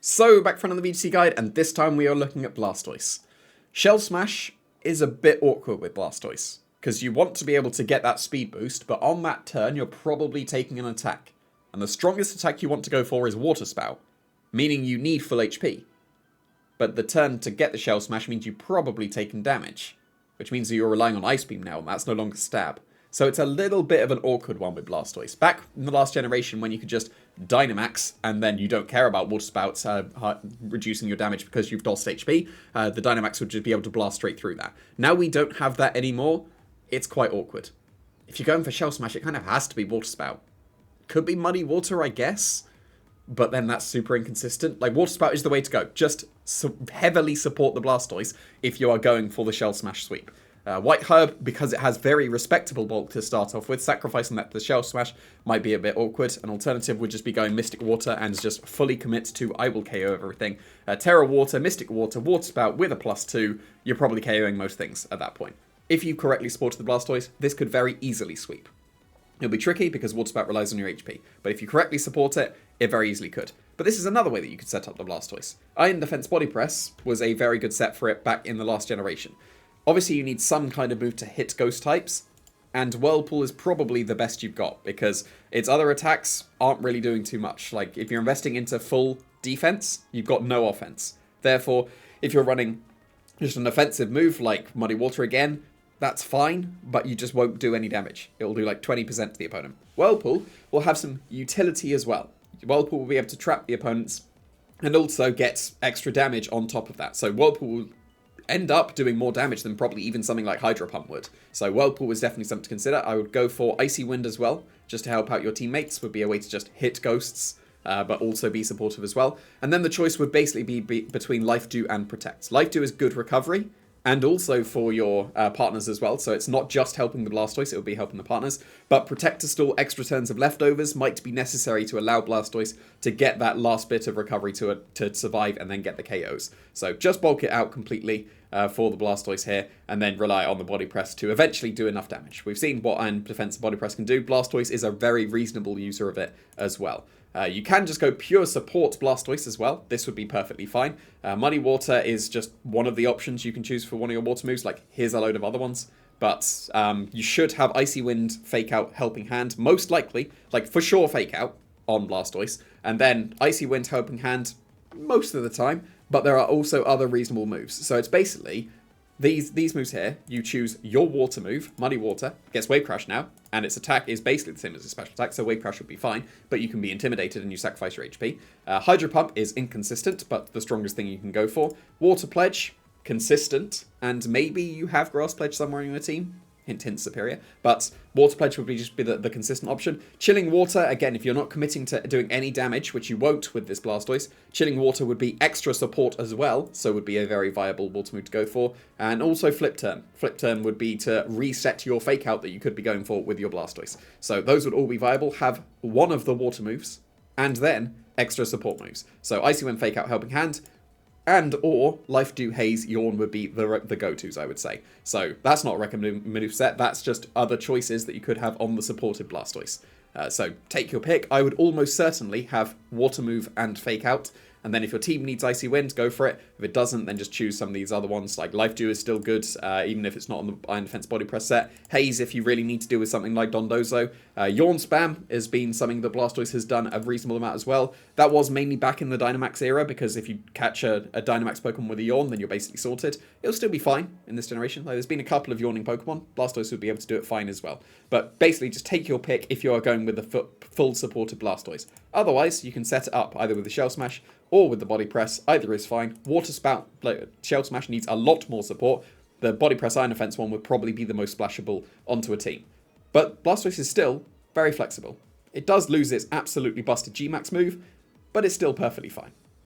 So, back front on the VGC guide, and this time we are looking at Blastoise. Shell Smash is a bit awkward with Blastoise, because you want to be able to get that speed boost, but on that turn you're probably taking an attack. And the strongest attack you want to go for is Water Spout, meaning you need full HP. But the turn to get the Shell Smash means you've probably taken damage, which means that you're relying on Ice Beam now, and that's no longer Stab. So it's a little bit of an awkward one with Blastoise. Back in the last generation when you could just Dynamax and then you don't care about Water Spouts reducing your damage because you've lost HP, the Dynamax would just be able to blast straight through that. Now we don't have that anymore. It's quite awkward. If you're going for Shell Smash, it kind of has to be Water Spout. Could be Muddy Water, I guess, but then that's super inconsistent. Like, Water Spout is the way to go. Just heavily support the Blastoise if you are going for the Shell Smash sweep. White Herb, because it has very respectable bulk to start off with, sacrificing that to the Shell Smash might be a bit awkward. An alternative would just be going Mystic Water and just fully commit to I will KO everything. Terra Water, Mystic Water, Water Spout with a +2, you're probably KOing most things at that point. If you correctly supported the Blastoise, this could very easily sweep. It'll be tricky because Water Spout relies on your HP, but if you correctly support it, it very easily could. But this is another way that you could set up the Blastoise. Iron Defense Body Press was a very good set for it back in the last generation. Obviously, you need some kind of move to hit ghost types, and Whirlpool is probably the best you've got, because its other attacks aren't really doing too much. Like, if you're investing into full defense, you've got no offense. Therefore, if you're running just an offensive move, like Muddy Water again, that's fine, but you just won't do any damage. It will do like 20% to the opponent. Whirlpool will have some utility as well. Whirlpool will be able to trap the opponents, and also get extra damage on top of that. So Whirlpool will end up doing more damage than probably even something like Hydro Pump would. So Whirlpool was definitely something to consider. I would go for Icy Wind as well, just to help out your teammates. Would be a way to just hit ghosts, but also be supportive as well. And then the choice would basically be between Life Dew and Protect. Life Dew is good recovery, and also for your partners as well. So it's not just helping the Blastoise, it will be helping the partners. But Protect to stall extra turns of leftovers might be necessary to allow Blastoise to get that last bit of recovery to survive and then get the KOs. So just bulk it out completely for the Blastoise here, and then rely on the Body Press to eventually do enough damage. We've seen what Iron Defense Body Press can do. Blastoise is a very reasonable user of it as well. You can just go pure support Blastoise as well. This would be perfectly fine. Muddy Water is just one of the options you can choose for one of your water moves. Like, here's a load of other ones. But you should have Icy Wind, Fake Out, Helping Hand. Most likely, like for sure Fake Out on Blastoise. And then Icy Wind, Helping Hand most of the time. But there are also other reasonable moves. So it's basically these moves here. You choose your water move, Muddy Water, gets Wave Crash now, and its attack is basically the same as a special attack, so Wave Crash would be fine, but you can be intimidated and you sacrifice your HP. Hydro Pump is inconsistent, but the strongest thing you can go for. Water Pledge, consistent, and maybe you have Grass Pledge somewhere in your team. Hint, hint, superior. But Water Pledge would just be the consistent option. Chilling Water, again, if you're not committing to doing any damage, which you won't with this Blastoise, Chilling Water would be extra support as well, so would be a very viable water move to go for. And also Flip Turn. Flip Turn would be to reset your Fake Out that you could be going for with your Blastoise. So those would all be viable. Have one of the water moves, and then extra support moves. So Icy Wind, Fake Out, Helping Hand, and or Life Dew, Haze, Yawn would be the go-tos, I would say. So that's not a recommended move set, that's just other choices that you could have on the supported Blastoise. So take your pick. I would almost certainly have Water Move and Fake Out, and then if your team needs Icy Wind, go for it. If it doesn't, then just choose some of these other ones. Like Life Dew is still good, even if it's not on the Iron Defense Body Press set. Haze, if you really need to do with something like Dondozo. Yawn Spam has been something that Blastoise has done a reasonable amount as well. That was mainly back in the Dynamax era, because if you catch a Dynamax Pokemon with a Yawn, then you're basically sorted. It'll still be fine in this generation. Like, there's been a couple of Yawning Pokemon. Blastoise would be able to do it fine as well. But basically, just take your pick if you are going with the full supported Blastoise. Otherwise, you can set it up either with the Shell Smash or with the Body Press. Either is fine. Water Spout, Shell Smash needs a lot more support. The Body Press Iron Defense one would probably be the most splashable onto a team. But Blastoise is still very flexible. It does lose its absolutely busted G-Max move, but it's still perfectly fine.